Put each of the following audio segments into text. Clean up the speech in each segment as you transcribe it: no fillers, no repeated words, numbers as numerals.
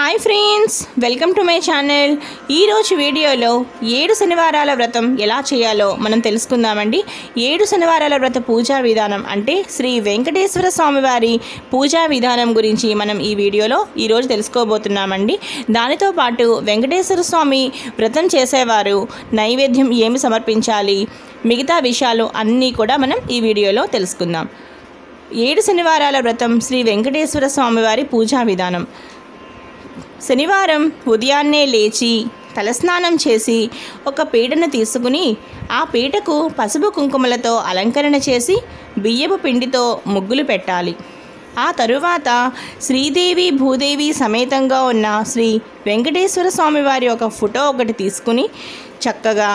Hi friends, welcome to my channel. ఈరోజు వీడియోలో 7 శనివారాల వ్రతం ఎలా చేయాలో మనం తెలుసుకుందామండి. 7 శనివారాల వ్రత పూజా విధానం అంటే శ్రీ వెంకటేశ్వర స్వామి వారి పూజా విధానం గురించి మనం ఈ వీడియోలో ఈరోజు తెలుసుకోబోతున్నామండి. దానితో పాటు వెంకటేశ్వర స్వామి వ్రతం చేసేవారు నైవేద్యం ఏమి సమర్పించాలి, మిగతా విషయాలు అన్నీ కూడా మనం ఈ వీడియోలో తెలుసుకుందాం. 7 శనివారాల వ్రతం శ్రీ వెంకటేశ్వర స్వామి వారి పూజా విధానం. శనివారం ఉదయాన్నే లేచి తలస్నానం చేసి ఒక పీటను తీసుకుని ఆ పీటకు పసుపు కుంకుమలతో అలంకరణ చేసి బియ్యపు పిండితో ముగ్గులు పెట్టాలి. ఆ తరువాత శ్రీదేవి భూదేవి సమేతంగా ఉన్న శ్రీ వెంకటేశ్వర స్వామి వారి ఒక ఫోటో ఒకటి తీసుకుని చక్కగా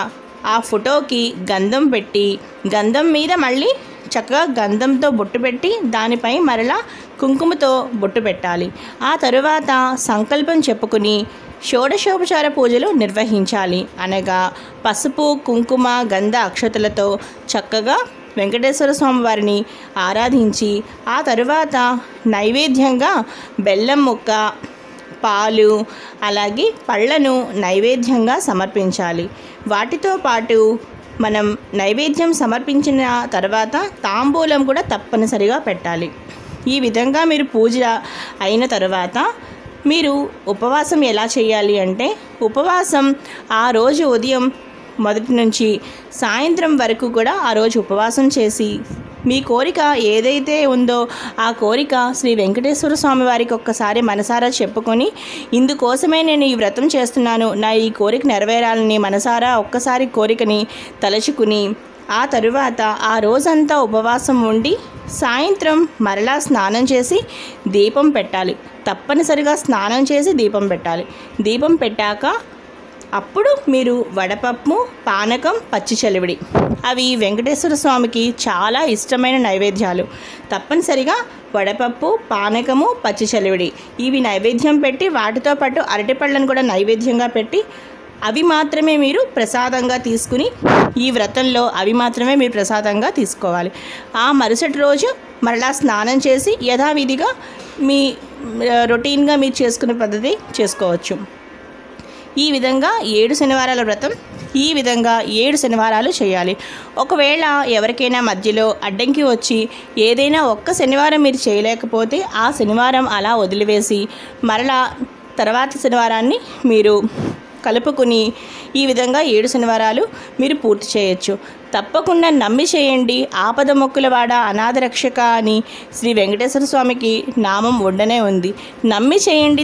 ఆ ఫోటోకి గంధం పెట్టి గంధం మీద మళ్ళీ చక్కగా గంధంతో బొట్టు పెట్టి దానిపై మరలా కుంకుమతో బొట్టు పెట్టాలి. ఆ తరువాత సంకల్పం చెప్పుకుని షోడశోపచార పూజలు నిర్వహించాలి. అనగా పసుపు కుంకుమ గంధ అక్షతలతో చక్కగా వెంకటేశ్వర స్వామి వారిని ఆరాధించి ఆ తరువాత నైవేద్యంగా బెల్లం ముక్క, పాలు, అలాగే పళ్ళను నైవేద్యంగా సమర్పించాలి. వాటితో పాటు మనం నైవేద్యం సమర్పించిన తర్వాత తాంబూలం కూడా తప్పనిసరిగా పెట్టాలి. ఈ విధంగా మీరు పూజ అయిన తర్వాత మీరు ఉపవాసం ఎలా చేయాలి అంటే, ఉపవాసం ఆ రోజు ఉదయం మొదటి నుంచి సాయంత్రం వరకు కూడా ఆ రోజు ఉపవాసం చేసి మీ కోరిక ఏదైతే ఉందో ఆ కోరిక శ్రీ వెంకటేశ్వర స్వామి వారికి ఒక్కసారి మనసారా చెప్పుకొని, ఇందుకోసమే నేను ఈ వ్రతం చేస్తున్నాను, నా ఈ కోరిక నెరవేరాలని మనసారా ఒక్కసారి కోరికని తలుచుకుని ఆ తరువాత ఆ రోజంతా ఉపవాసం ఉండి సాయంత్రం మరలా స్నానం చేసి దీపం పెట్టాలి. తప్పనిసరిగా స్నానం చేసి దీపం పెట్టాలి. దీపం పెట్టాక అప్పుడు మీరు వడపప్పు, పానకం, పచ్చి చలివిడి, అవి వెంకటేశ్వర స్వామికి చాలా ఇష్టమైన నైవేద్యాలు. తప్పనిసరిగా వడపప్పు, పానకము, పచ్చి చలివిడి ఇవి నైవేద్యం పెట్టి వాటితో పాటు అరటిపళ్ళను కూడా నైవేద్యంగా పెట్టి అవి మాత్రమే మీరు ప్రసాదంగా తీసుకుని ఈ వ్రతంలో అవి మాత్రమే మీరు ప్రసాదంగా తీసుకోవాలి. ఆ మరుసటి రోజు మరలా స్నానం చేసి యథావిధిగా మీ రొటీన్గా మీరు చేసుకునే పద్ధతి చేసుకోవచ్చు. ఈ విధంగా 7 శనివారాల వ్రతం ఈ విధంగా 7 శనివారాలు చేయాలి. ఒకవేళ ఎవరికైనా మధ్యలో అడ్డంకి వచ్చి ఏదైనా ఒక్క శనివారం మీరు చేయలేకపోతే ఆ శనివారం అలా వదిలివేసి మరలా తర్వాత శనివారాన్ని మీరు కలుపుకుని ఈ విధంగా 7 శనివారాలు మీరు పూర్తి చేయొచ్చు. తప్పకుండా నమ్మి చేయండి. ఆపద మొక్కులవాడ అనాథ రక్షక అని శ్రీ వెంకటేశ్వర స్వామికి నామం ఉండనే ఉంది. నమ్మి చేయండి.